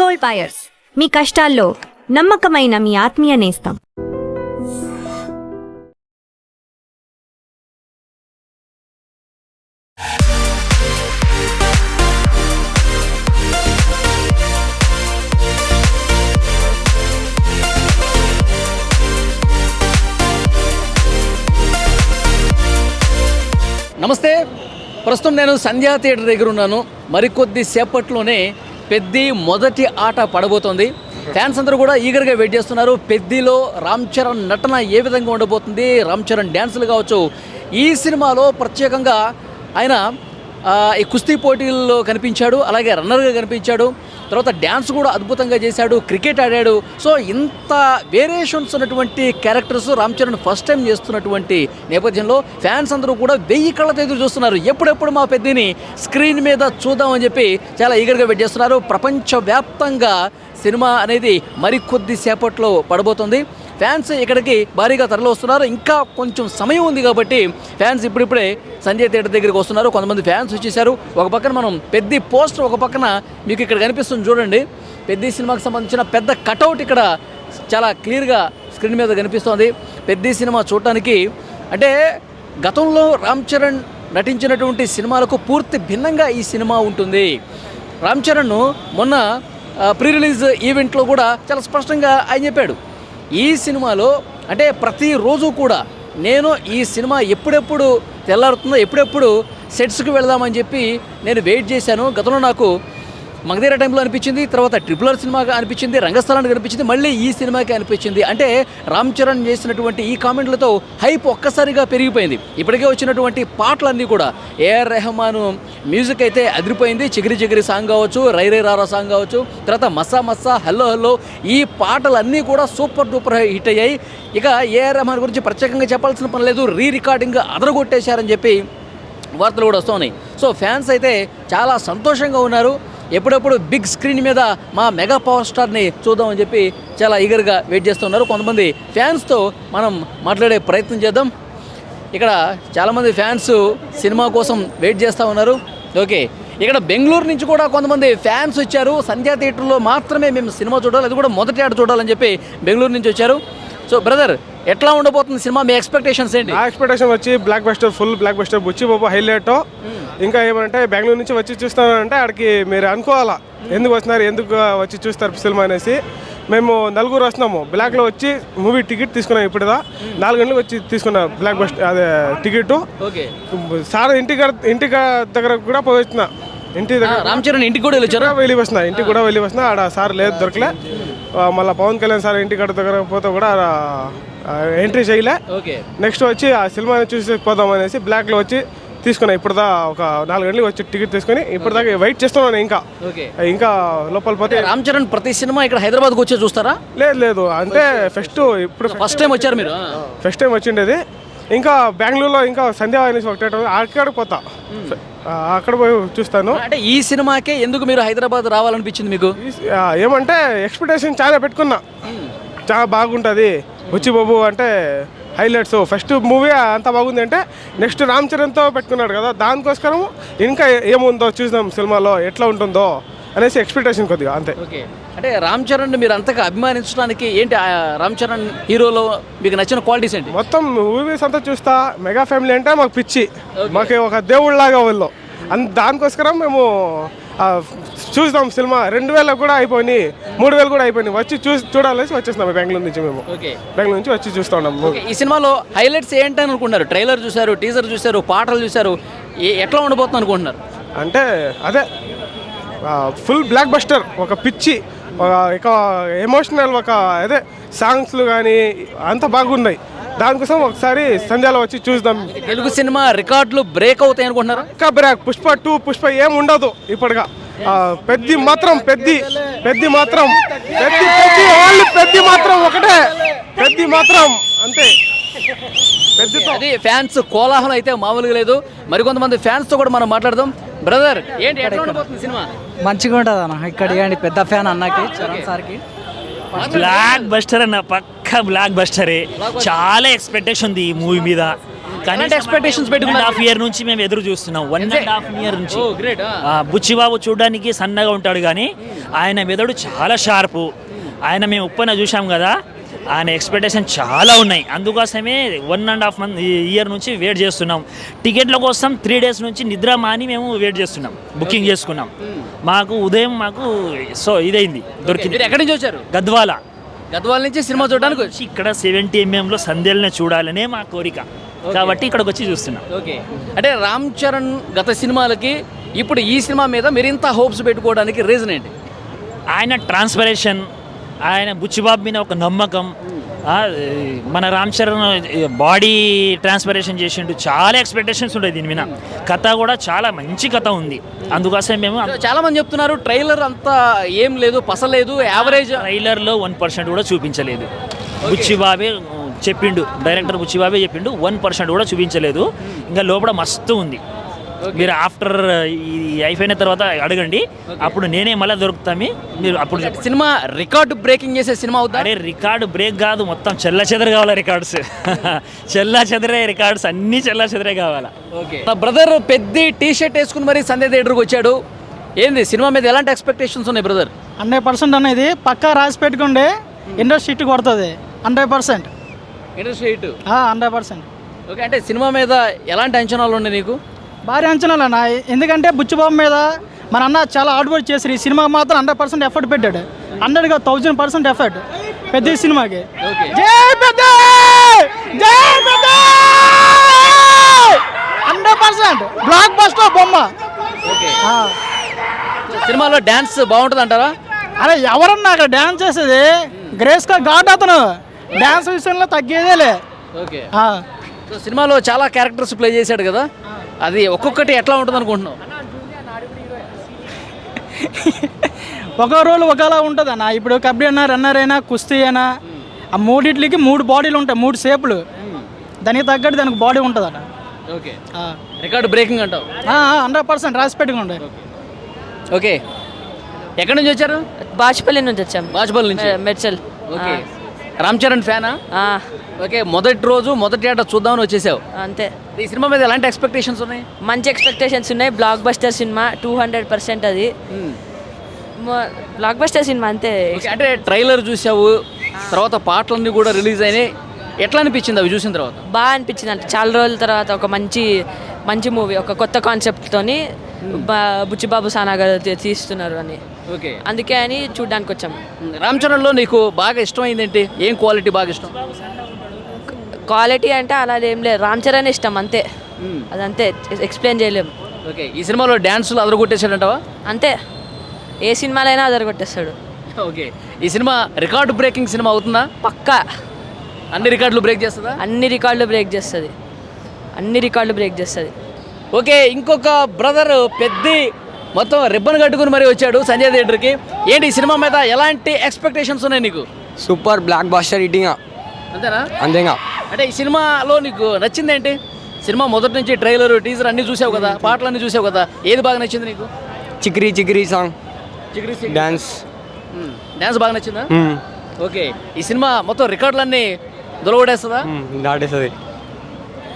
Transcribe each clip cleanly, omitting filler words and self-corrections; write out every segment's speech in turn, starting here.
Gold buyers, మీ కష్టాల్లో నమ్మకమైన మీ ఆత్మీయ నేస్తం. నమస్తే. ప్రస్తుతం నేను సంధ్యా థియేటర్ దగ్గర ఉన్నాను. మరికొద్ది సేపట్లోనే పెద్ది మొదటి ఆట పడబోతోంది. ఫ్యాన్స్ అందరూ కూడా ఈగర్గా వెయిట్ చేస్తున్నారు. పెద్దిలో రామ్ చరణ్ నటన ఏ విధంగా ఉండబోతుంది, రామ్ చరణ్ డ్యాన్సులు కావచ్చు. ఈ సినిమాలో ప్రత్యేకంగా ఆయన ఈ కుస్తీ పోటీల్లో కనిపించాడు, అలాగే రన్నర్గా కనిపించాడు. తర్వాత డ్యాన్స్ కూడా అద్భుతంగా చేశాడు, క్రికెట్ ఆడాడు. సో ఇంత వేరియేషన్స్ ఉన్నటువంటి characters Ram Charan first time చేస్తున్నటువంటి నేపథ్యంలో ఫ్యాన్స్ అందరూ కూడా 1000 కళ్ళతో ఎదురు చూస్తున్నారు. ఎప్పుడెప్పుడు మా పెద్దని స్క్రీన్ మీద చూద్దామని చెప్పి చాలా ఈగర్గా వెయిట్ చేస్తున్నారు. ప్రపంచవ్యాప్తంగా సినిమా అనేది మరికొద్ది సేపట్లో పడబోతుంది. ఫ్యాన్స్ ఇక్కడికి భారీగా తరలి వస్తున్నారు. ఇంకా కొంచెం సమయం ఉంది కాబట్టి ఫ్యాన్స్ ఇప్పుడిప్పుడే సంజయ్ థియేటర్ దగ్గరికి వస్తున్నారు. కొంతమంది ఫ్యాన్స్ వచ్చేసారు. ఒక పక్కన మనం పెద్ద పోస్టర్, ఒక పక్కన మీకు ఇక్కడ కనిపిస్తుంది చూడండి. పెద్ద సినిమాకి సంబంధించిన పెద్ద కటౌట్ ఇక్కడ చాలా క్లియర్గా స్క్రీన్ మీద కనిపిస్తోంది. పెద్ద సినిమా చూడటానికి అంటే గతంలో రామ్ చరణ్ నటించినటువంటి సినిమాలకు పూర్తి భిన్నంగా ఈ సినిమా ఉంటుంది. రామ్ చరణ్ మొన్న ప్రీ రిలీజ్ ఈవెంట్లో కూడా చాలా స్పష్టంగా ఆయన చెప్పాడు, ఈ సినిమాలో అంటే ప్రతిరోజు కూడా నేను ఈ సినిమా ఎప్పుడెప్పుడు తెల్లారుతుందో, ఎప్పుడెప్పుడు సెట్స్కి వెళదామని చెప్పి నేను వెయిట్ చేశాను. గతంలో నాకు మగధీర టైంలో అనిపించింది, తర్వాత RRR సినిమాగా అనిపించింది, రంగస్థలానికి అనిపించింది, మళ్ళీ ఈ సినిమాకి అనిపించింది. అంటే రామ్ చరణ్ చేసినటువంటి ఈ కామెంట్లతో హైప్ ఒక్కసారిగా పెరిగిపోయింది. ఇప్పటికే వచ్చినటువంటి పాటలన్నీ కూడా AR రెహమాన్ మ్యూజిక్ అయితే అదిరిపోయింది. చిగిరి చిగిరి సాంగ్ కావచ్చు, రై రై రారా సాంగ్ కావచ్చు, తర్వాత మస్సా మస్సా, హల్లో హల్లో, ఈ పాటలన్నీ కూడా సూపర్ డూపర్ హిట్ అయ్యాయి. ఇక AR రెహమాన్ గురించి ప్రత్యేకంగా చెప్పాల్సిన పని లేదు, రికార్డింగ్ అదరగొట్టేశారని చెప్పి వార్తలు కూడా వస్తున్నాయి. సో ఫ్యాన్స్ అయితే చాలా సంతోషంగా ఉన్నారు. ఎప్పుడెప్పుడు బిగ్ స్క్రీన్ మీద మా మెగా పవర్ స్టార్ని చూద్దామని చెప్పి చాలా ఈగర్గా వెయిట్ చేస్తున్నారు. కొంతమంది ఫ్యాన్స్తో మనం మాట్లాడే ప్రయత్నం చేద్దాం. ఇక్కడ చాలామంది ఫ్యాన్స్ సినిమా కోసం వెయిట్ చేస్తూ ఉన్నారు. ఓకే, ఇక్కడ బెంగళూరు నుంచి కూడా కొంతమంది ఫ్యాన్స్ వచ్చారు. సంధ్యా థియేటర్లో మాత్రమే మేము సినిమా చూడాలి, అది కూడా మొదటి ఆట చూడాలని చెప్పి బెంగళూరు నుంచి వచ్చారు. సో బ్రదర్, ఎట్లా ఉండబోతుంది సినిమా, మీ ఎక్స్పెక్టేషన్స్ ఏంటి? నా ఎక్స్పెక్టేషన్ వచ్చి blockbuster, full blockbuster, Buchi Babu highlight. ఇంకా ఏమంటే బెంగళూరు నుంచి వచ్చి చూస్తానంటే అక్కడికి మీరు అనుకోవాలా ఎందుకు వస్తున్నారు, ఎందుకు వచ్చి చూస్తారు సినిమా అనేసి. మేము 4 వస్తున్నాము. బ్లాక్లో వచ్చి మూవీ టికెట్ తీసుకున్నాం. ఇప్పుడుదా 4 గంటలకు వచ్చి తీసుకున్నా బ్లాక్ బస్టర్ అదే టికెట్. ఓకే సార్ ఇంటి దగ్గర కూడా పోతున్నా. ఇంటి దగ్గర రామ్ చరణ్ ఇంటికి కూడా ఇంటికి కూడా వెళ్ళి వస్తున్నా. ఆడ సార్ లేదు, దొరకలే. మళ్ళీ పవన్ కళ్యాణ్ సార్ ఇంటి దగ్గర పోతే కూడా ఎంట్రీ చేయలే. నెక్స్ట్ వచ్చి ఆ సినిమా చూసి పోదాం అనేసి బ్లాక్లో వచ్చి తీసుకున్నా. ఇప్పుడుదా ఒక 4 గంటలకు వచ్చి టికెట్ తీసుకుని ఇప్పటిదాకా వెయిట్ చేస్తున్నాను. ఇంకా లోపల పోతే రామ్ చరణ్ ప్రతి సినిమా ఇక్కడ హైదరాబాద్కి వచ్చి చూస్తారా? లేదు అంటే ఇప్పుడు ఫస్ట్ టైం వచ్చారు మీరు? ఫస్ట్ టైం వచ్చిండేది. ఇంకా బెంగళూరులో ఇంకా సంధ్యా అనేసి ఒకటే అక్కడికి పోతా, అక్కడ పోయి చూస్తాను. అంటే ఈ సినిమాకే ఎందుకు మీరు హైదరాబాద్ రావాలనిపించింది మీకు? ఏమంటే ఎక్స్పెక్టేషన్ చాలా పెట్టుకున్నా, చాలా బాగుంటుంది బుచ్చి బాబు అంటే హైలైట్స్. ఫస్ట్ మూవీ అంత బాగుంది అంటే నెక్స్ట్ రామ్ చరణ్తో పెట్టుకున్నాడు కదా, దానికోసం ఇంకా ఏముందో చూద్దాం సినిమాలో ఎట్లా ఉంటుందో అనేసి ఎక్స్పెక్టేషన్ కొద్దిగా అంతే. ఓకే, అంటే రామ్ చరణ్ మీరు అంతగా అభిమానించడానికి ఏంటి, రామ్ చరణ్ హీరోలో మీకు నచ్చిన క్వాలిటీస్ ఏంటి? మొత్తం మూవీస్ అంతా చూస్తా. మెగా ఫ్యామిలీ అంటే మాకు పిచ్చి, మాకు ఒక దేవుళ్ళలాగా వాళ్ళు. దానికోసం మేము చూద్దాం సినిమా. 2000 కూడా అయిపోయి, 3000 కూడా అయిపోయినాయి. వచ్చి చూడాలని వచ్చేస్తున్నాం బెంగళూరు నుంచి. మేము బెంగళూరు నుంచి వచ్చి చూస్తూ ఉన్నాము. ఈ సినిమాలో హైలైట్స్ ఏంటని అనుకుంటున్నారు? ట్రైలర్ చూశారు, టీజర్ చూశారు, పాటలు చూశారు, ఎట్లా ఉండబోతుంది అనుకుంటున్నారు? అంటే అదే ఫుల్ బ్లాక్ బస్టర్, ఒక పిచ్చి, ఒక ఎమోషనల్, ఒక అదే సాంగ్స్లు కానీ అంత బాగున్నాయి. దానికోసం ఒకసారి సంధ్యాలో వచ్చి చూద్దాం. తెలుగు సినిమా రికార్డులు బ్రేక్ అవుతాయి అనుకుంటున్నారా? ఇంకా బ్రేక్. పుష్ప 2, పుష్ప ఏం ఉండదు ఇప్పటిగా. పెద్ది మాత్రం ఒకటే, పెద్ది మాత్రం అంతే. అది ఫ్యాన్స్ కోలాహలం అయితే మామూలుగా లేదు. మరికొంతమంది ఫ్యాన్స్ తో కూడా మనం మాట్లాడదాం. బ్రదర్, ఏంటి ఎట్లా ఉండబోతుంది సినిమా? మంచిగా ఉంటుంది అన్న. ఇక్కడ పెద్ద ఫ్యాన్ అన్నకి, చరణ్ సార్కి. బ్లాక్ బస్టర్ అన్న, పక్క బ్లాక్ బస్టరే. చాలా ఎక్స్పెక్టేషన్ ఉంది ఈ మూవీ మీద. ఎలాంటి ఎక్స్పెక్టేషన్స్ పెట్టుకున్నారు హాఫ్ ఇయర్ నుంచి మేము ఎదురు చూస్తున్నాం 1.5 ఇయర్ నుంచి గ్రేట్ బుచ్చిబాబు చూడడానికి సన్నగా ఉంటాడు కానీ ఆయన మెదడు చాలా షార్పు. ఆయన మేము ఉప్పన చూసాం కదా, ఆయన ఎక్స్పెక్టేషన్ చాలా ఉన్నాయి. అందుకోసమే 1.5 ఇయర్ నుంచి వెయిట్ చేస్తున్నాం. టికెట్ల కోసం 3 days నుంచి నిద్ర మాని మేము వెయిట్ చేస్తున్నాం, బుకింగ్ చేసుకున్నాం. మాకు ఉదయం సో ఇదైంది, దొరికింది. మీరు ఎక్కడి నుంచి వచ్చారు? గద్వాల నుంచి సినిమా చూడడానికి వచ్చి ఇక్కడ 70 mm సంధ్యల్ని చూడాలనే మా కోరిక, కాబట్టి ఇక్కడికి వచ్చి చూస్తున్నాం. ఓకే, అంటే రామ్ చరణ్ గత సినిమాలకి ఇప్పుడు ఈ సినిమా మీద మీరు ఇంత హోప్స్ పెట్టుకోవడానికి రీజన్ ఏంటి? ఆయన ట్రాన్స్పరేషన్, ఆయన బుచ్చిబాబు మీద ఒక నమ్మకం. మన రామ్ చరణ్ బాడీ ట్రాన్స్పరేషన్ చేసిండు, చాలా ఎక్స్పెక్టేషన్స్ ఉంటాయి దీని మీద. కథ కూడా చాలా మంచి కథ ఉంది. అందుకోసం మేము చాలా మంది చెప్తున్నారు ట్రైలర్ అంతా ఏం లేదు, పసలేదు, యావరేజ్. ట్రైలర్లో 1% కూడా చూపించలేదు. బుచ్చిబాబే చెప్పిండు, డైరెక్టర్ బుచ్చిబాబే చెప్పిండు, 1% కూడా చూపించలేదు. ఇంకా లోపల మస్తు ఉంది. మీరు ఆఫ్టర్ ఇది అయిపోయిన తర్వాత అడగండి, అప్పుడు నేనే మళ్ళీ దొరుకుతామి. మీరు అప్పుడు సినిమా రికార్డు బ్రేకింగ్ చేసే సినిమా అవుతా? అరే రికార్డు బ్రేక్ కాదు, మొత్తం చెల్ల చెదరు కావాలా రికార్డ్స్. చెల్లా చెదరే రికార్డ్స్, అన్నీ చెల్లా చెదరే కావాలా. ఓకే, నా బ్రదర్ పెద్ద టీ షర్ట్ వేసుకుని మరి సంధ్య థియేటర్కి వచ్చాడు. ఏంది సినిమా మీద ఎలాంటి ఎక్స్పెక్టేషన్స్ ఉన్నాయి బ్రదర్? 100% అనేది పక్కా రాసి పెట్టుకుంటే ఇండస్ట్రీ హిట్ కొడుతుంది. 100% ఇండస్ట్రీ హిట్ 100%. ఓకే, అంటే సినిమా మీద ఎలాంటి అంచనాలు ఉన్నాయి నీకు? భారీ అంచనాలు అన్న, ఎందుకంటే బుచ్చిబాబు మీద మన అన్న చాలా హార్డ్ వర్క్ చేసి ఈ సినిమాకి మాత్రం 100% ఎఫర్ట్ పెట్టాడు. 100గా 1000% ఎఫర్ట్ పెద్ద సినిమాకి. జై పెద్ద, జై పెద్ద, 100% బ్లాక్ బస్టర్ బొమ్మ. సినిమాలో డ్యాన్స్ బాగుంటుంది అంటారా? అరే ఎవరన్నా అక్కడ డ్యాన్స్ చేసేది గ్రేస్గా ఘాట్, అతను డ్యాన్స్ విషయంలో తగ్గేదేలే. ఓకే, సో సినిమాలో చాలా క్యారెక్టర్స్ ప్లే చేశాడు కదా, అది ఒక్కొక్కటి ఎట్లా ఉంటుంది అనుకుంటున్నావు? ఒక రోల్ ఒకలా ఉంటుంది అన్న. ఇప్పుడు కబడ్డీ అయినా, రన్నర్ అయినా, కుస్తీ అయినా, ఆ మూడిట్లకి 3 బాడీలు ఉంటాయి, 3 షేపులు. దానికి తగ్గట్టు దానికి బాడీ ఉంటుంది అన్న. ఓకే, రికార్డు బ్రేకింగ్ అంటావు? 100% రాసి పెట్టుకోండి. ఓకే, ఎక్కడి నుంచి వచ్చారు? బాచుపల్లి నుంచి వచ్చాం. బాచుపల్లి నుంచి మెడ్చల్. ఓకే, రామ్ చరణ్ ఫ్యానా? ఓకే, మొదటి రోజు మొదటి ఏట చూద్దామని వచ్చేసావు. అంతే. ఈ సినిమా మీద ఎలాంటి ఎక్స్పెక్టేషన్స్ ఉన్నాయి? మంచి ఎక్స్పెక్టేషన్స్ ఉన్నాయి. బ్లాక్ బస్టర్ సినిమా 200% అది బ్లాక్ బస్టర్ సినిమా అంతే. అంటే ట్రైలర్ చూసావు, తర్వాత పాటలన్నీ కూడా రిలీజ్ అయినాయి, ఎట్లా అనిపించింది అవి చూసిన తర్వాత? బాగా అనిపించింది. అంటే చాలా రోజుల తర్వాత ఒక మంచి మూవీ, ఒక కొత్త కాన్సెప్ట్తోని బుచ్చిబాబు సానా గారు తీస్తున్నారు అని. ఓకే, అందుకే అని చూడడానికి వచ్చాం. రామ్ చరణ్లో నీకు బాగా ఇష్టమైంది ఏంటి? ఏం క్వాలిటీ బాగా ఇష్టం? క్వాలిటీ అంటే అలా ఏం లేదు, రామ్ చరణ్ ఇష్టం అంతే. అదంతే, ఎక్స్ప్లెయిన్ చేయలేము. ఓకే, ఈ సినిమాలో డ్యాన్సులు అదరగొట్టేసాడంటావా? అంతే, ఏ సినిమాలైనా అదరగొట్టేస్తాడు. ఓకే, ఈ సినిమా రికార్డు బ్రేకింగ్ సినిమా అవుతుందా? పక్కా అన్ని రికార్డులు బ్రేక్ చేస్తుందా? అన్ని రికార్డులు బ్రేక్ చేస్తుంది, అన్ని రికార్డులు బ్రేక్ చేస్తుంది. ఓకే, ఇంకొక బ్రదర్ పెద్ద మొత్తం రిబ్బన్ కట్టుకుని మరీ వచ్చాడు సంజయ్ థియేటర్కి. ఏంటి ఈ సినిమా మీద ఎలాంటి ఎక్స్పెక్టేషన్స్ ఉన్నాయి నీకు? సూపర్ బ్లాక్ బస్టర్ హిట్టింగ్ అంతేనా? అంతేగా. అంటే ఈ సినిమాలో నీకు నచ్చింది ఏంటి? సినిమా మొదటి నుంచి ట్రైలర్, టీజర్ అన్నీ చూసావు కదా, పాటలన్నీ చూసావు కదా, ఏది బాగా నచ్చింది నీకు? చిక్రీ చిక్రీ సాంగ్, చిక్రీ డాన్స్. డాన్స్ బాగా నచ్చిందా? ఓకే, ఈ సినిమా మొత్తం రికార్డులన్నీ దొలగొడేస్తుందా?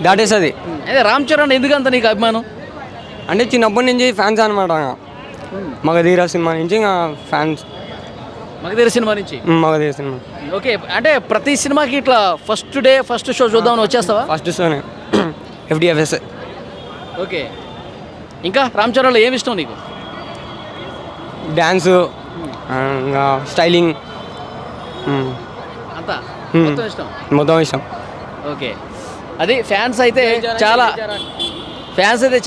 దాటేస్తుంది. అదే రామ్ చరణ్ ఎందుకంత నీకు అభిమానం? అంటే చిన్నప్పటి నుంచి ఫ్యాన్స్ అనమాట. మగధీర సినిమా నుంచి ఇంకా ఫ్యాన్స్. మగధీర సినిమా నుంచి? మగధీర సినిమా. ఓకే, అంటే ప్రతి సినిమాకి ఇట్లా ఫస్ట్ డే ఫస్ట్ షో చూద్దామని వచ్చేస్తావా? ఫస్ట్ షోనే FDFS. ఓకే, ఇంకా రామ్ చరణ్లో ఏమి ఇష్టం నీకు? డ్యాన్సు, ఇంకా స్టైలింగ్ అంతా మొత్తం ఇష్టం? మొత్తం ఇష్టం. ఓకే, అది ఫ్యాన్స్ అయితే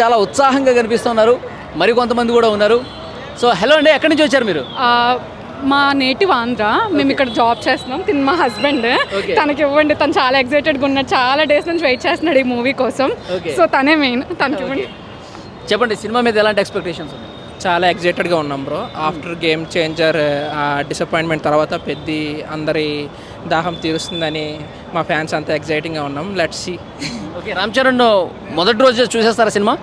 చాలా ఉత్సాహంగా కనిపిస్తున్నారు. మరి కొంతమంది కూడా ఉన్నారు. సో హలో అండి, ఎక్కడి నుంచి వచ్చారు మీరు? మా నేటివ్ ఆంధ్ర. మేము ఇక్కడ జాబ్ చేస్తున్నాం. తిని మా హస్బెండ్, తనకి ఇవ్వండి, తను చాలా ఎక్సైటెడ్గా ఉన్నాడు, చాలా డేస్ నుంచి వెయిట్ చేస్తున్నాడు ఈ మూవీ కోసం. సో తనే మెయిన్, తనకి ఇవ్వండి. చెప్పండి, సినిమా మీద ఎలాంటి ఎక్స్పెక్టేషన్స్ ఉన్నాయి? చాలా ఎగ్జైటెడ్గా ఉన్నాం bro. After game changer disappointment తర్వాత పెద్ద అందరి దాహం తీరుస్తుందని మా ఫ్యాన్స్ అంతా ఎగ్జైటింగ్గా ఉన్నాం. Let's see. Okay, Ram Charan మొదటి రోజు చూసేస్తారా సినిమా?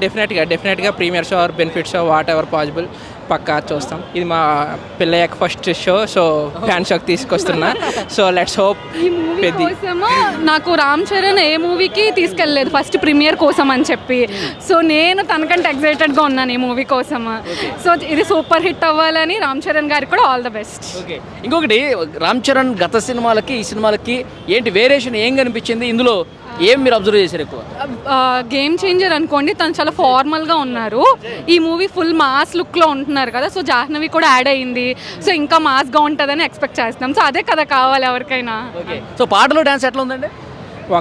డెఫినెట్గా premiere show or benefit show whatever possible పక్కా చూస్తాం. ఇది మా పిల్లయ్యక ఫస్ట్ షో, సో ఫ్యాన్ షోకి తీసుకొస్తున్నా. So let's hope. ఈ మూవీ కోసము నాకు రామ్ చరణ్ ఏ మూవీకి తీసుకెళ్ళలేదు ఫస్ట్ ప్రీమియర్ కోసం అని చెప్పి. సో నేను తనకంటే ఎక్సైటెడ్గా ఉన్నాను ఈ మూవీ కోసం. సో ఇది సూపర్ హిట్ అవ్వాలని రామ్ చరణ్ గారికి కూడా ఆల్ ద బెస్ట్. ఓకే, ఇంకొకటి రామ్ చరణ్ గత సినిమాలకి ఈ సినిమాలకి ఏంటి వేరియేషన్ ఏం కనిపించింది? ఇందులో ఏం మీరు అబ్జర్వ్ చేశారు ఎక్కువ? గేమ్ చేంజర్ అనుకోండి, తను చాలా ఫార్మల్గా ఉన్నారు. ఈ మూవీ ఫుల్ మాస్ లుక్లో ఉంటున్నారు కదా, సో జాహ్నవి కూడా యాడ్ అయ్యింది. సో ఇంకా మాస్గా ఉంటుందని ఎక్స్పెక్ట్ చేస్తున్నాం. సో అదే కదా కావాలి ఎవరికైనా. ఓకే, సో పాటలో డ్యాన్స్ ఎట్లా ఉందండి?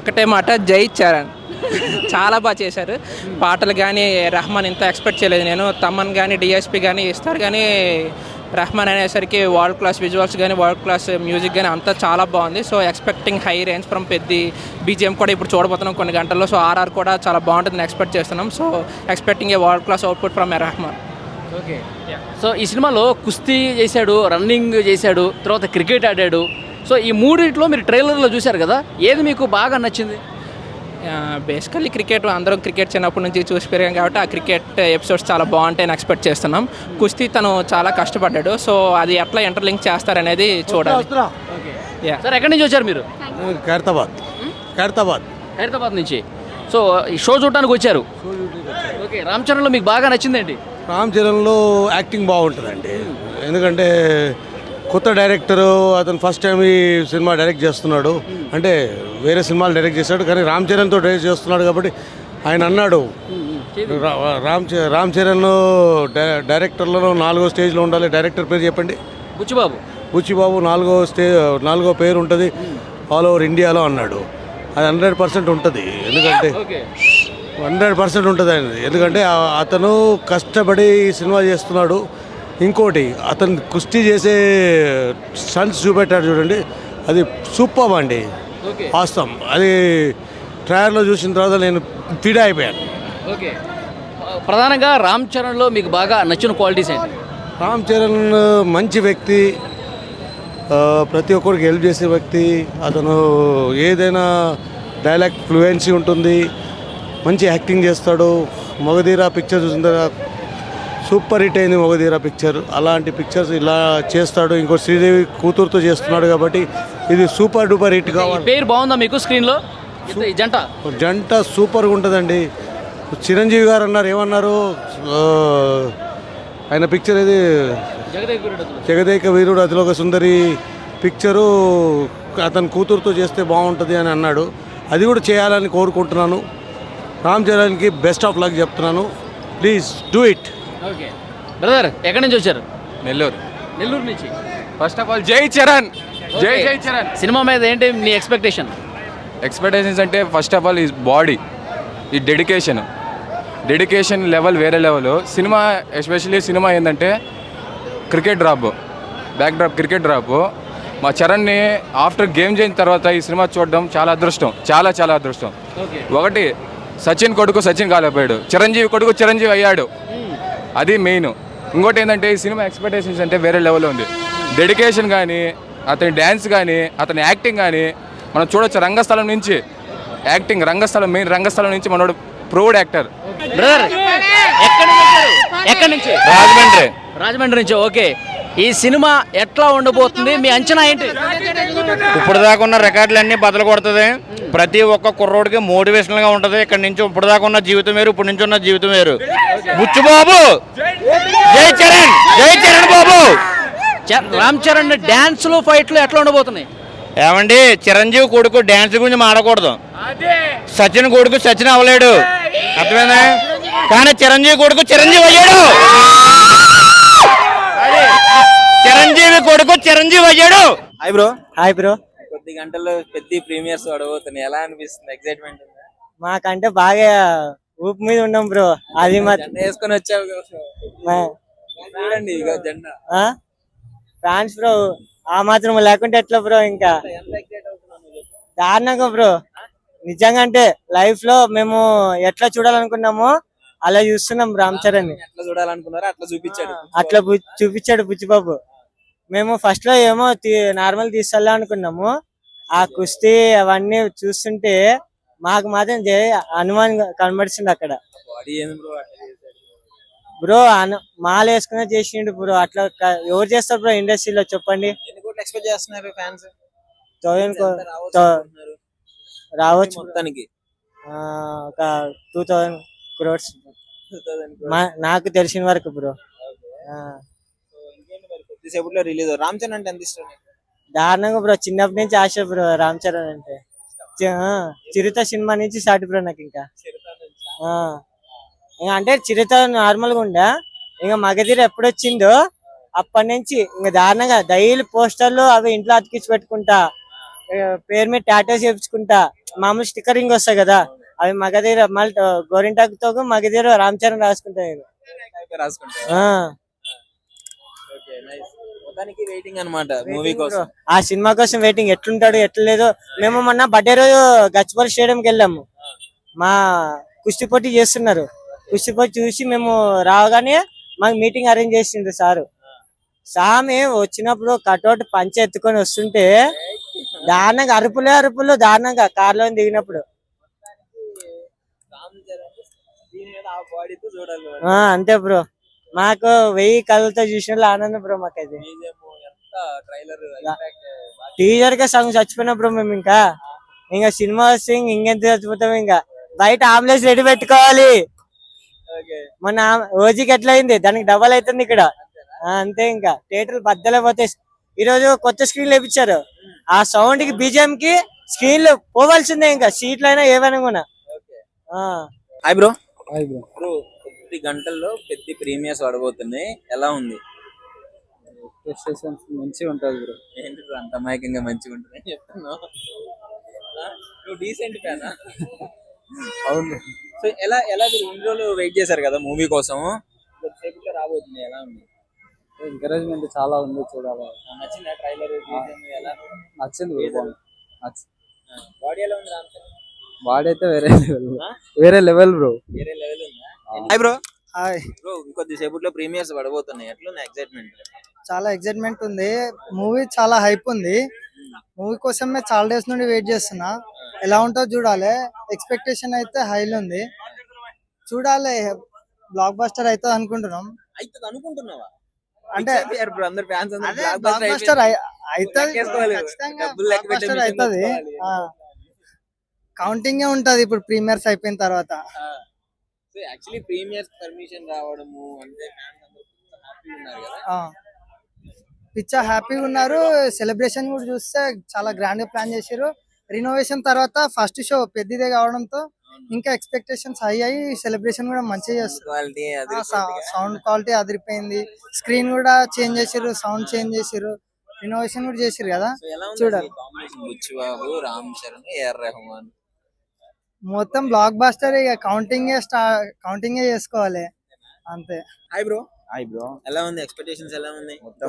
ఒకటే మాట, జై చరణ్. చాలా బాగా చేశారు పాటలు కానీ. రెహమాన్ ఇంత ఎక్స్పెక్ట్ చేయలేదు నేను. తమన్ కానీ, డిఎస్పి కానీ, ఇస్తారు కానీ, రెహమాన్ అనేసరికి వరల్డ్ క్లాస్ విజువల్స్ కానీ, వరల్డ్ క్లాస్ మ్యూజిక్ కానీ అంతా చాలా బాగుంది. So expecting high range from Peddi. BGM కూడా ఇప్పుడు చూడబోతున్నాం కొన్ని గంటల్లో. సో ఆర్ఆర్ కూడా చాలా బాగుంటుందని ఎక్స్పెక్ట్ చేస్తున్నాం. So expecting a world class output from Rahman. Okay, so ఈ సినిమాలో కుస్తీ చేశాడు, రన్నింగ్ చేశాడు, తర్వాత క్రికెట్ ఆడాడు. సో ఈ మూడింటిలో మీరు ట్రైలర్లో చూశారు కదా, ఏది మీకు బాగా నచ్చింది? బేసికల్లీ క్రికెట్ అందరం క్రికెట్ చిన్నప్పటి నుంచి చూసి పెరిగాం కాబట్టి ఆ క్రికెట్ ఎపిసోడ్స్ చాలా బాగుంటాయని ఎక్స్పెక్ట్ చేస్తున్నాం. కుస్తీ తను చాలా కష్టపడ్డాడు. సో అది ఎట్లా ఇంటర్లింక్ చేస్తారనేది చూడాలి. సార్ ఎక్కడి నుంచి వచ్చారు మీరు? ఖైరతాబాద్ నుంచి. సో ఈ షో చూడడానికి వచ్చారు. ఓకే, రామ్ చరణ్లో మీకు బాగా నచ్చిందేంటి? రామ్ చరణ్లో యాక్టింగ్ బాగుంటుందండి. ఎందుకంటే కొత్త డైరెక్టరు, అతను ఫస్ట్ టైం ఈ సినిమా డైరెక్ట్ చేస్తున్నాడు. అంటే వేరే సినిమాలు డైరెక్ట్ చేశాడు కానీ రామ్ చరణ్తో డైరెక్ట్ చేస్తున్నాడు కాబట్టి ఆయన అన్నాడు రామ్ చరణ్ డైరెక్టర్లలో 4వ స్టేజ్లో ఉండాలి. డైరెక్టర్ పేరు చెప్పండి. బుచ్చిబాబు 4వ పేరు ఉంటుంది ఆల్ ఓవర్ ఇండియాలో అన్నాడు. అది 100% ఉంటుంది. ఎందుకంటే 100% ఉంటుంది అనేది. ఎందుకంటే అతను కష్టపడి సినిమా చేస్తున్నాడు. ఇంకోటి అతను కుస్తీ చేసే స్టంట్స్ చూపెట్టాడు చూడండి, అది సూపర్ అండి. వాస్తవం అది ట్రయల్లో చూసిన తర్వాత నేను ఫిదా అయిపోయాను. ఓకే, ప్రధానంగా రామ్ చరణ్లో మీకు బాగా నచ్చిన క్వాలిటీస్ ఏంటి? రామ్ చరణ్ మంచి వ్యక్తి, ప్రతి ఒక్కరికి హెల్ప్ చేసే వ్యక్తి. అతను ఏదైనా డైలాగ్ ఫ్లూయెన్సీ ఉంటుంది, మంచి యాక్టింగ్ చేస్తాడు. మగధీర పిక్చర్ చూసిన సూపర్ హిట్ అయింది మగధీర పిక్చర్. అలాంటి పిక్చర్స్ ఇలా చేస్తాడు. ఇంకో శ్రీదేవి కూతురుతో చేస్తున్నాడు కాబట్టి ఇది సూపర్ డూపర్ హిట్ కావాలి. పేరు బాగుందా మీకు స్క్రీన్లో? జంట సూపర్గా ఉంటుందండి. చిరంజీవి గారు అన్నారు, ఏమన్నారు, ఆయన పిక్చర్ ఇది జగదేక వీరుడు అతిలోక సుందరి పిక్చరు అతని కూతురుతో చేస్తే బాగుంటుంది అని అన్నాడు. అది కూడా చేయాలని కోరుకుంటున్నాను. రామ్ చరణ్కి బెస్ట్ ఆఫ్ లక్ చెప్తున్నాను. Please do it. Okay brother, ఎక్కడి నుంచి వచ్చారు? నెల్లూరు నుంచి. ఫస్ట్ ఆఫ్ ఆల్ జై చరణ్. జై చరణ్. సినిమా మీద ఏంటి మీ ఎక్స్పెక్టేషన్స్ అంటే ఫస్ట్ ఆఫ్ ఆల్ ఈ బాడీ, ఈ డెడికేషన్ లెవెల్ వేరే లెవెల్. సినిమా ఎస్పెషల్లీ సినిమా ఏంటంటే క్రికెట్ డ్రాప్. మా చరణ్ని ఆఫ్టర్ గేమ్ చేసిన తర్వాత ఈ సినిమా చూడడం చాలా అదృష్టం, చాలా అదృష్టం. ఒకటి, సచిన్ కొడుకు సచిన్ కాలేకపోయాడు, చిరంజీవి కొడుకు చిరంజీవి అయ్యాడు. అది మెయిన్. ఇంకోటి ఏంటంటే ఈ సినిమా ఎక్స్పెక్టేషన్స్ అంటే వేరే లెవెల్లో ఉంది. డెడికేషన్ కానీ, అతని డ్యాన్స్ కానీ, అతని యాక్టింగ్ కానీ మనం చూడొచ్చు. రంగస్థలం నుంచి మెయిన్ రంగస్థలం నుంచి మనోడు ప్రౌడ్ యాక్టర్. బ్రదర్ ఎక్కడి నుంచి? రాజమండ్రి నుంచి. ఓకే, ఈ సినిమా ఎట్లా ఉండబోతుంది, మీ అంచనా ఏంటి? ఇప్పుడు దాకా ఉన్న రికార్డులన్నీ బదులు కొడుతుంది. ప్రతి ఒక్క కుర్రోడికి మోటివేషనల్గా ఉంటుంది. ఇక్కడ నుంచి ఇప్పుడు దాకా ఉన్న జీవితం వేరు, ఇప్పుడు నుంచి ఉన్న జీవితం వేరు. బుచ్చిబాబు, జై చరణ్ బాబు. రామ్ చరణ్ డ్యాన్స్లు ఫైట్లు ఎట్లా ఉండబోతున్నాయి? ఏమండి, చిరంజీవి కొడుకు డ్యాన్స్ గురించి మాడకూడదు. సచిన్ కొడుకు సచిన్ అవ్వలేడు, అర్థమైందా? కానీ చిరంజీవి కొడుకు చిరంజీవి అయ్యాడు. చిరంజీవి కొడుకు చిరంజీవి అయ్యాడు. Hi bro. కొద్ది గంటల్లో పెద్ద ప్రీమియర్స్ పడబోతున్నాయి. ఎలా అనిపిస్తుంది? ఎక్సైట్మెంట్ ఉందా? మాకంటే బాగా ఊపు మీద ఉన్నాం బ్రో. అది వేసుకొని వచ్చావు చూడండి జెండా. ఫ్యాన్స్ బ్రో ఆ మాత్రం లేకుంటే ఎట్లా బ్రో? ఇంకా దారుణంగా బ్రో. నిజంగా అంటే లైఫ్ లో మేము ఎట్లా చూడాలనుకున్నామో అలా చూస్తున్నాం రామ్ చరణ్. ఎట్లా చూడాలనుకున్నారో అట్లా చూపించాడు బుచ్చిబాబు. మేము ఫస్ట్ లో ఏమో నార్మల్ తీసుకోవాలా అనుకున్నాము. ఆ కుస్తీ అవన్నీ చూస్తుంటే మాకు మాత్రం అనుమానం కనబడుతుంది అక్కడ. బ్రో మాల వేసుకునే చేసిండు బ్రో. అట్లా ఎవరు చేస్తారు బ్రో ఇండస్ట్రీలో చెప్పండి. ఎన్ని కోట్లు ఎక్స్పెక్ట్ చేస్తున్నారు ఫ్యాన్స్? రావచ్చు మొత్తానికి ఒక 2000 crores నాకు తెలిసిన వరకు బ్రో. ఇంకేంటి మరి కొద్దిసేపట్లో రిలీజ్. రామ్ చరణ్ అంటే ఎంత ఇష్టం నీకు? దారుణంగా బ్రో, చిన్నప్పటి నుంచి ఆశ బ్రో రామ్ చరణ్ అంటే. చిరుత సినిమా నుంచి స్టార్ట్ బ్రో నాకు. ఇంకా అంటే చిరుత నార్మల్ గా ఉండే, ఇంకా మగధీర ఎప్పుడు వచ్చిందో అప్పటి నుంచి ఇంకా దారుణంగా డైలీ పోస్టర్లు అవి ఇంట్లో అతికించి పెట్టుకుంటా, పేరు మీద టాటూ చేపించుకుంటా. మామూలు స్టిక్కరింగ్ వస్తాయి కదా, అవి మగధీర మళ్ళీ గోరింటాకుతో మగధీర రామ్ చరణ్ రాసుకుంటా నేను. మొత్తానికి వెయిటింగ్ అన్నమాట మూవీ కోసం. ఆ సినిమా కోసం వెయిటింగ్. ఎట్లుంటాడు ఎట్లేదో. మేము మొన్న బర్త్డే రోజు గచ్చిబౌలి స్టేడియంకి వెళ్ళాము. మా కుస్తీ పోటీ చేస్తున్నారు. కుస్తీ పోటీ చూసి మేము రాగానే మాకు మీటింగ్ అరేంజ్ చేసిండు సారు. సామి వచ్చినప్పుడు కటౌట్ పంచె ఎత్తుకొని వస్తుంటే దారుణంగా అరుపులు దారుణంగా కార్లో దిగినప్పుడు. అంతే బ్రో, మాకు 1000 కళ్ళతో చూసిన ఆనందం బ్రో మాకైతే. టీజర్ గా సాంగ్ చచ్చిపోయినా బ్రో మేము. ఇంకా సినిమా వస్తే ఇంకెంత చచ్చిపోతాం. ఇంకా బయట ఆంబులెన్స్ రెడీ పెట్టుకోవాలి. మొన్న ఓజీకి ఎట్లా అయింది, దానికి డబల్ అవుతుంది ఇక్కడ. అంతే, ఇంకా థియేటర్లు బద్దలైపోతాయి. ఈ రోజు కొత్త స్క్రీన్లు వేయించారు. ఆ సౌండ్ కి బీజిఎం కి స్క్రీన్లు పోవాల్సిందే. ఇంకా సీట్లు అయినా ఏవైనా కూడా. Hi bro. బ్రో కొద్ది గంటల్లో పెద్ద ప్రీమియర్స్ పడబోతున్నాయి, ఎలా ఉంది? మంచిగా ఉంటుంది బ్రో. ఏంటి బ్రో అంత అమాయకంగా మంచిగా ఉంటుంది అని చెప్తున్నావు? నువ్వు డీసెంట్ ఫ్యానా? అవును. సో ఎలా మీరు ఇన్ని రోజులు వెయిట్ చేశారు కదా మూవీ కోసం, కొద్దిసేపట్లో రాబోతుంది, ఎలా ఉంది? ఎంకరేజ్మెంట్ చాలా ఉంది, చూడాలి. నచ్చిందా ట్రైలర్? నచ్చింది. బాడీ ఎలా ఉంది రామ్ చరణ్? వాడైతే వేరే లెవెల్ బ్రో. వేరే లెవెల్ ఉందా? Hi bro. హాయ్ బ్రో, ఇంకొద్దిసేపట్లో ప్రీమియర్స్ పడబోతున్నాయి, ఎట్లుంది ఎక్సైట్మెంట్? చాలా ఎక్సైట్మెంట్ ఉంది. మూవీ చాలా హైప్ ఉంది. మూవీ కోసమే చాలా డేస్ నుండి వెయిట్ చేస్తున్నా. ఎలా ఉంటుందో చూడాలి. ఎక్స్పెక్టేషన్ అయితే హైలో ఉంది. చూడాలి, బ్లాక్ బస్టర్ అవుతుంది అనుకుంటున్నాం. అవుతుంది అనుకుంటున్నావా? అంటే అందరు ఫ్యాన్స్ బ్లాక్ బస్టర్ అవుతుంది. కౌంటింగ్ ఉంటది ఇప్పుడు ప్రీమియర్స్ అయిపోయిన తర్వాత. యాక్చువల్లీ ప్రీమియర్స్ పర్మిషన్ రావడము అంటే ఫ్యాన్స్ అందరూ హ్యాపీగా ఉన్నారు కదా. పిచ్చా హ్యాపీగా ఉన్నారు. సెలబ్రేషన్ కూడా చూస్తే చాలా గ్రాండ్ గా ప్లాన్ చేశారు. రినోవేషన్ తర్వాత ఫస్ట్ షో పెద్దదే కావడంతో ఇంకా ఎక్స్పెక్టేషన్స్ హై అయ్యి సెలబ్రేషన్ కూడా మంచిగా చేస్తారు. సౌండ్ క్వాలిటీ అదిరిపోయింది. స్క్రీన్ కూడా చేంజ్ చేసారు, సౌండ్ చేంజ్ చేసారు, రినోవేషన్ కూడా చేసారు కదా. చూడాలి. బుచ్చిబాబు, రామ్ చరణ్, ఏఆర్ రెహమాన్ మొత్తం బ్లాక్ బాస్టర్. ఇక కౌంటింగ్ చేసుకోవాలి అంతే. Hi bro. Hi bro. ఎలా ఉంది ఎక్స్పెక్టేషన్స్? ఎలా ఉన్నాయి మొత్తం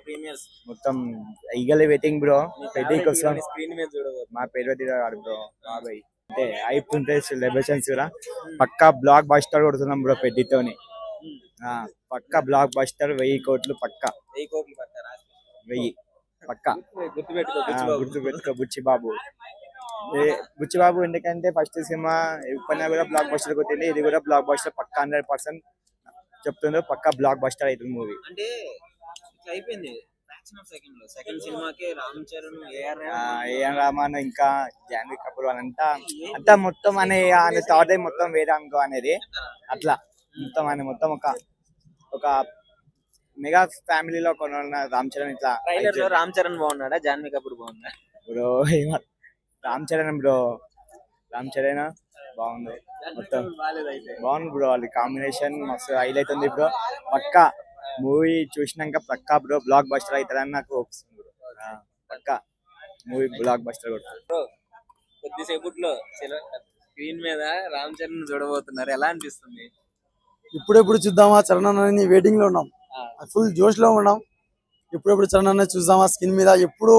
ప్రీమియర్స్? మొత్తం ఈగలే వెయిటింగ్ బ్రో. పెద్ద కోసం స్క్రీన్ మీద చూడవచ్చు. మా పేరు బ్రో బాబాయ్. అంటే హైప్ ఉంటాయి సెలబ్రేషన్స్ కూడా. పక్కా బ్లాక్ బస్టర్ కొడుతున్నాం బ్రో పెద్దతోని. పక్కా బ్లాక్ బస్టర్ 1000 కోట్లు పక్కా. 1000 కోట్లు పక్కా. 1000 పక్కా. గుర్తుపెట్టుకో బుచ్చిబాబు. బుచ్చిబాబు ఎందుకంటే ఫస్ట్ సినిమా ఎప్పుడైనా కూడా బ్లాక్ బస్టర్ కొట్టింది. ఇది కూడా బ్లాక్ బస్టర్ పక్కా 100% చెప్తుందో. పక్కా బ్లాక్ బస్టర్ అవుతుంది మూవీ. అంటే ఇట్లా అయిపోయింది. సెకండ్ సినిమాకే రామ్ చరణ్, ఏఆర్ రెహమాన్ ఇంకా జాన్వీ కపూర్ అంతా మొత్తం అనే థాట్ మొత్తం వేరే అనుకో అనేది. అట్లా మొత్తం ఆయన మొత్తం ఒక మెగా ఫ్యామిలీలో కొన్న రామ్ చరణ్. ఇట్లా రామ్ చరణ్ బాగున్నాడా, జాన్వీ కపూర్ బాగున్నా? Bro Ram Charan bro. రామ్ చరణ్ బాగుంది, మొత్తం బాగుంది బ్రో. వాళ్ళ కాంబినేషన్ మస్తు హైలైట్ ఉంది బ్రో. పక్కా మూవీ చూసినాక పక్కా బ్రో బ్లాక్ బస్టర్ అవుతారని నాకు హోప్స్. పక్కా మూవీ బ్లాక్ బస్టర్ కొడుతుంది. కొద్దిసేపట్లో స్క్రీన్ మీద రామ్ చరణ్ చూడబోతున్నారు, ఎలా అనిపిస్తుంది? ఇప్పుడెప్పుడు చూద్దామా చరణ్ అన్న వెయిటింగ్ లో ఉన్నాం. ఫుల్ జోష్ లో ఉన్నాం. ఇప్పుడెప్పుడు చరణ్ అన్న చూద్దామా స్క్రీన్ మీద. ఎప్పుడు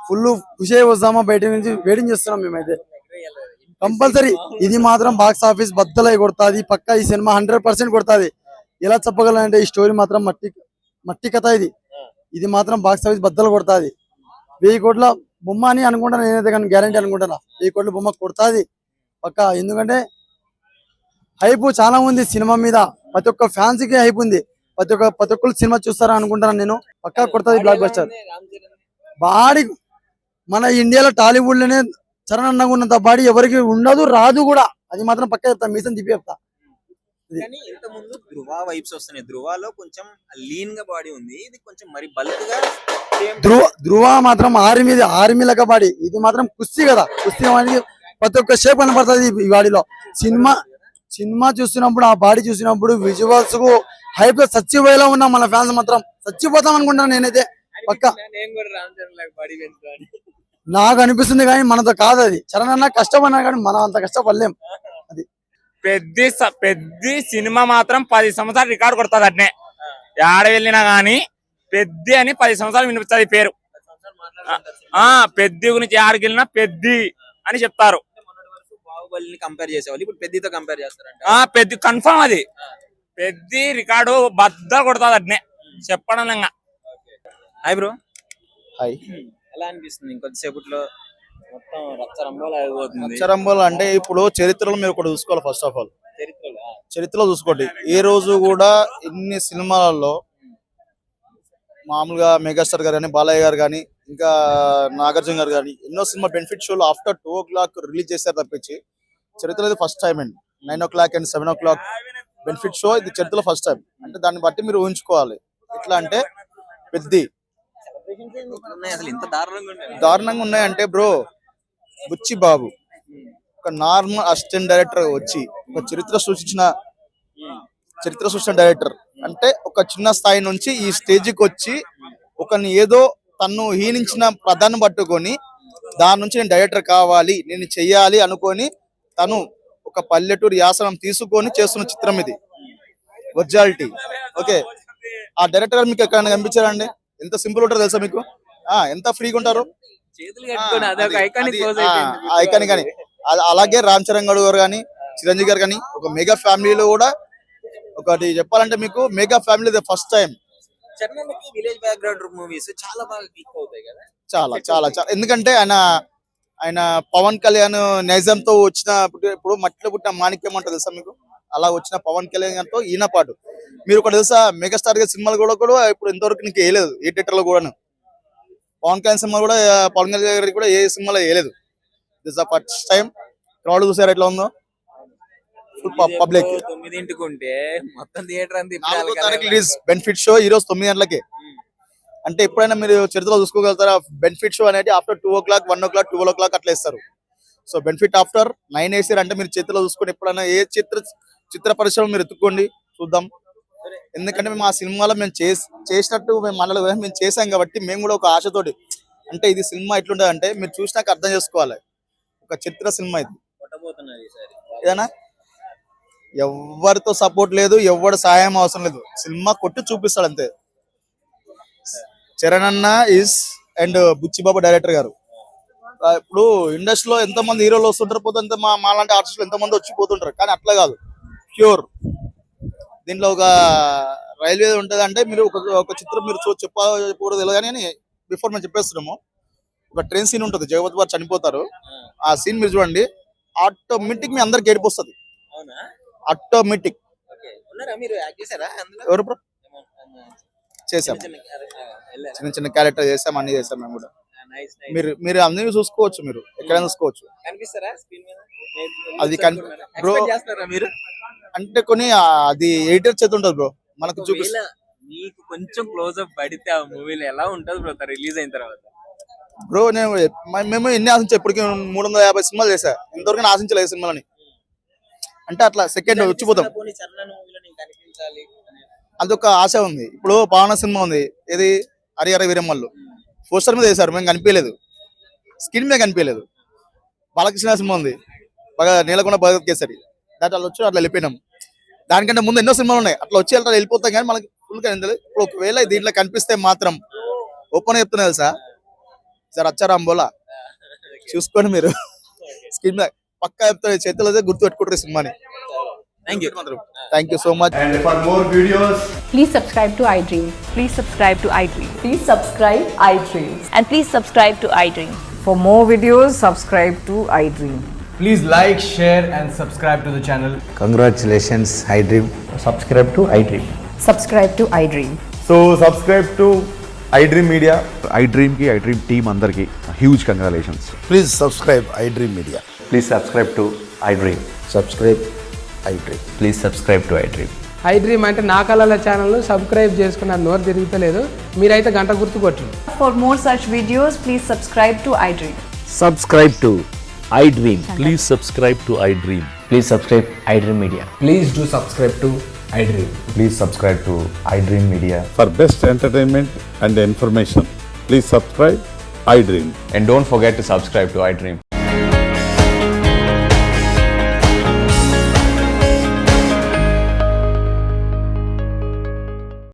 ఫుల్ ఖుషి అయి వస్తామా బయట నుంచి వెయిటింగ్ చేస్తున్నాం మేమైతే. కంపల్సరీ ఇది మాత్రం బాక్స్ ఆఫీస్ బద్దలై కొడుతుంది పక్కా. ఈ సినిమా 100% కొడుతుంది. ఎలా చెప్పగలంటే ఈ స్టోరీ మాత్రం మట్టి కథ. ఇది మాత్రం బాక్స్ ఆఫీస్ బద్దలు కొడుతుంది. 1000 కోట్ల బొమ్మ అని అనుకుంటాను నేనైతే, కానీ గ్యారంటీ అనుకుంటున్నా 1000 కోట్ల బొమ్మ కొడుతుంది పక్కా. ఎందుకంటే హైప్ చాలా ఉంది సినిమా మీద. ప్రతి ఒక్క ఫ్యాన్స్ కి హైప్ ఉంది. ప్రతి ఒక్కరు సినిమా చూస్తారా అనుకుంటాను నేను. పక్కా కొడుతుంది బ్లాక్ బస్టర్. బాడీ మన ఇండియాలో టాలీవుడ్ లోనే చరణ్ అన్నగా ఉన్నంత బాడీ ఎవరికి ఉండదు, రాదు కూడా. అది మాత్రం పక్కా చెప్తా, మీసం తిప్పి చెప్తా. కానీ ఇంత ముందు ధృవ వైబ్స్ వస్తున్నాయి. ధృవలో కొంచెం లీన్ గా బాడీ ఉంది, ఇది కొంచెం మరి బల్క్ గా. ధృవ మాత్రం ఆర్మీ లెక్క బాడీ. ఇది మాత్రం కుస్తీ కదా, కుస్తీ అనేది ప్రతి ఒక్క షేప్ కనపడుతుంది ఈ బాడీలో. సినిమా చూస్తున్నప్పుడు, ఆ బాడీ చూసినప్పుడు విజువల్స్ కు హైప్ లో చచ్చిపోయేలా ఉన్నాం మన ఫ్యాన్స్. మాత్రం చచ్చిపోతాం అనుకుంటాను నేనైతే పక్క. నాకు అనిపిస్తుంది కానీ మనతో కాదు అది. చరణ్ అన్న కష్టపడినా కానీ మనం అంత కష్టపడలేం. అది పెద్ద సినిమా మాత్రం 10 సంవత్సరాలు రికార్డు కొడుతుంది. అట్నే ఆడ వెళ్ళినా గానీ పెద్ద అని 10 సంవత్సరాలు వినిపిస్తుంది పేరు. పెద్ద గురించి ఆడికి వెళ్ళినా పెద్ద అని చెప్తారు. బాహుబలిని కంపేర్ చేసేవాళ్ళు ఇప్పుడు పెద్దతో కంపేర్ చేస్తారంట. పెద్ద కన్ఫర్మ్ అది. పెద్ద రికార్డు బద్ద కొడుతుంది అట్నే చెప్పడం. Hi bro. హాయ్. ఎలా అనిపిస్తుంది ఇంకొద్దిసేపట్లో మొత్తం రచ్చరంబోలా అయిపోతుంది? రచ్చరంబోలు అంటే ఇప్పుడు చరిత్రలో మీరు ఒకటి చూసుకోవాలి. ఫస్ట్ ఆఫ్ ఆల్ చరిత్రలో చూసుకోండి. ఏ రోజు కూడా ఇన్ని సినిమాలలో మామూలుగా మెగాస్టార్ గారు కానీ, బాలయ్య గారు కానీ, ఇంకా నాగార్జున గారు కానీ ఎన్నో సినిమా బెనిఫిట్ షోలు ఆఫ్టర్ 2 o'clock రిలీజ్ చేశారు తప్పించి చరిత్రలో ఇది ఫస్ట్ టైం అండి. 9 o'clock and 7 o'clock benefit show ఇది చరిత్రలో ఫస్ట్ టైం. అంటే దాన్ని బట్టి మీరు ఊహించుకోవాలి. ఎట్లా అంటే పెద్ద అసలు ఇంత దారుణంగా ఉన్నాయంటే బ్రో, బుచ్చి బాబు ఒక నార్మల్ అసిస్టెంట్ డైరెక్టర్ వచ్చి ఒక చరిత్ర సృష్టించిన డైరెక్టర్ అంటే ఒక చిన్న స్థాయి నుంచి ఈ స్టేజ్కి వచ్చి ఒకరిని ఏదో తను హీనించిన పదాన్ని పట్టుకొని దాని నుంచి నేను డైరెక్టర్ కావాలి, నేను చెయ్యాలి అనుకొని తను ఒక పల్లెటూరు యాసనం తీసుకొని చేస్తున్న చిత్రం ఇది. ఒరిజినాలిటీ. ఓకే, ఆ డైరెక్టర్ గారు మీకు ఎక్కడ కనిపించారండి? ఎంత సింపుల్ ఉంటారో తెలుసా మీకు? ఎంత ఫ్రీగా ఉంటారు. ఐకానిక్ కానీ అలాగే రామ్ చరణ్ గారు కానీ, చిరంజీవి గారు కానీ ఒక మెగా ఫ్యామిలీలో కూడా ఒకటి చెప్పాలంటే మీకు mega family first time. Village background movies చాలా బాగా క్లిక్ అవుతాయి కదా. చాలా చాలా చాలా. ఎందుకంటే ఆయన పవన్ కళ్యాణ్ నైజంతో వచ్చిన ఇప్పుడు మట్టిలో పుట్టిన మాణిక్యం అంటే తెలుసా మీకు? అలా వచ్చిన పవన్ కళ్యాణ్ తో ఈయన పాటు మీరు ఒకటి తెలుసా, మెగాస్టార్ గారి సినిమాలు కూడా ఇప్పుడు ఇంతవరకు నీకు వేయలేదు ఏ థియేటర్ లో కూడాను. పవన్ కళ్యాణ్ సినిమా కూడా పవన్ కళ్యాణ్ గారికి కూడా ఏ సినిమాలో వేయలేదు. This the first time. Crowd చూసారు ఎట్లా ఉందో పబ్లిక్. 9 ఉంటే మొత్తం థియేటర్ అంతా 4వ తారీఖు రిలీజ్ బెనిఫిట్ షో ఈ రోజు 9 గంటలకి. అంటే ఎప్పుడైనా మీరు చరిత్రలో చూసుకోగలుగుతారా? బెనిఫిట్ షో అనేది ఆఫ్టర్ 2 o'clock, 1 o'clock, 12 o'clock అట్లా ఇస్తారు. సో బెనిఫిట్ ఆఫ్టర్ 9 వేసారు అంటే మీరు చరిత్రలో చూసుకొని ఎప్పుడైనా ఏ చిత్ర పరిశ్రమ మీరు ఎత్తుక్కోండి చూద్దాం. ఎందుకంటే మేము ఆ సినిమాలో మేము చేసినట్టు మేము చేసాం కాబట్టి మేము కూడా ఒక ఆశతోటి అంటే ఇది సినిమా ఎట్లుంటది అంటే మీరు చూసినాక అర్థం చేసుకోవాలి. ఒక చరిత్ర సినిమా ఇది. ఏదైనా ఎవరితో సపోర్ట్ లేదు, ఎవరి సహాయం అవసరం లేదు, సినిమా కొట్టి చూపిస్తాడు అంతే. చరణ్ అన్న ఈస్ అండ్ బుచ్చిబాబు డైరెక్టర్ గారు. ఇప్పుడు ఇండస్ట్రీలో ఎంతమంది హీరోలు వస్తుంటారు పోతుంటే మాలాంటి ఆర్టిస్టులు ఎంతమంది వచ్చిపోతుంటారు, కానీ అట్లా కాదు. ప్యూర్. దీంట్లో ఒక రైల్వే ఉంటుంది అంటే మీరు ఒక చిత్రం మీరు చెప్పకూడదు తెలియదు కానీ బిఫోర్ మేము చెప్పేస్తున్నాము. ఒక ట్రైన్ సీన్ ఉంటుంది, జగపతి వారు చనిపోతారు. ఆ సీన్ మీరు చూడండి, ఆటోమేటిక్ మీ అందరికి ఏడుపు వస్తుంది. ఆటోమేటిక్. ఎవరు బ్రో? చేసాం, చిన్న చిన్న క్యారెక్టర్ చేసాం, అన్ని చేసాం మేము కూడా. మీరు అన్ని చూసుకోవచ్చు, మీరు ఎక్కడైనా చూసుకోవచ్చు. అది బ్రో అంటే కొన్ని అది ఎడిటర్ చేతి ఉంటుంది బ్రో, మనకు చూపిస్తా. మీకు కొంచెం క్లోజ్ అప్ పడితే ఆ మూవీలో ఎలా ఉంటుంది బ్రో రిలీజ్ అయిన తర్వాత? బ్రో మేము ఎన్ని ఆశించాం, ఇప్పటికి 350 సినిమాలు చేశా, ఇంతవరకు ఆశించలేదు సినిమాలని. అంటే అట్లా సెకండ్ వచ్చిపోతాం, అదొక ఆశ ఉంది. ఇప్పుడు పవన్ సినిమా ఉంది, ఇది హరిహర వీరమ్మలు పోస్టర్ మీద వేశారు, మేము కనిపించలేదు, స్క్రీన్ మీద కనిపించలేదు. బాలకృష్ణ సినిమా ఉంది, బాగా నీలకొండ భగత్ కేసరి, దాంట్లో అట్లా వచ్చి అట్లా వెళ్ళిపోయినాం. దానికంటే ముందు ఎన్నో సినిమాలు ఉన్నాయి, అట్లా వచ్చి అట్లా వెళ్ళిపోతాం కానీ మనకి ఫుల్ గా. ఇప్పుడు ఒకవేళ దీంట్లో కనిపిస్తే మాత్రం ఓపెన్ చెప్తున్నా తెలుసా, సార్ అచ్చారాంబోలా చూసుకొని మీరు స్క్రీన్ మీద పక్కా చెప్తారు, చేతులు గుర్తు పెట్టుకుంటారు సినిమాని. Thank you so much. And for more videos, please subscribe to iDream. Please subscribe to iDream. Please subscribe iDream. And please subscribe to iDream. For more videos, subscribe to iDream. Please like, share and subscribe to the channel. Congratulations, iDream. Subscribe to iDream. Subscribe to iDream. So subscribe to iDream Media. iDream ki iDream team andarki huge congratulations. Please subscribe iDream Media. Please subscribe to iDream. Subscribe iDream. Please subscribe to iDream. iDream అంటే నా కళల channel subscribe చేసుకున్న నోరు తిరుగుతలేదు మీరైతే గంట గుర్తు కొట్టండి. For more such videos, please subscribe to iDream. Subscribe to iDream. Please subscribe to iDream. Please subscribe iDream Media. Please do subscribe to iDream. Please subscribe to iDream Media. For best entertainment and information, please subscribe iDream. And don't forget to subscribe to iDream.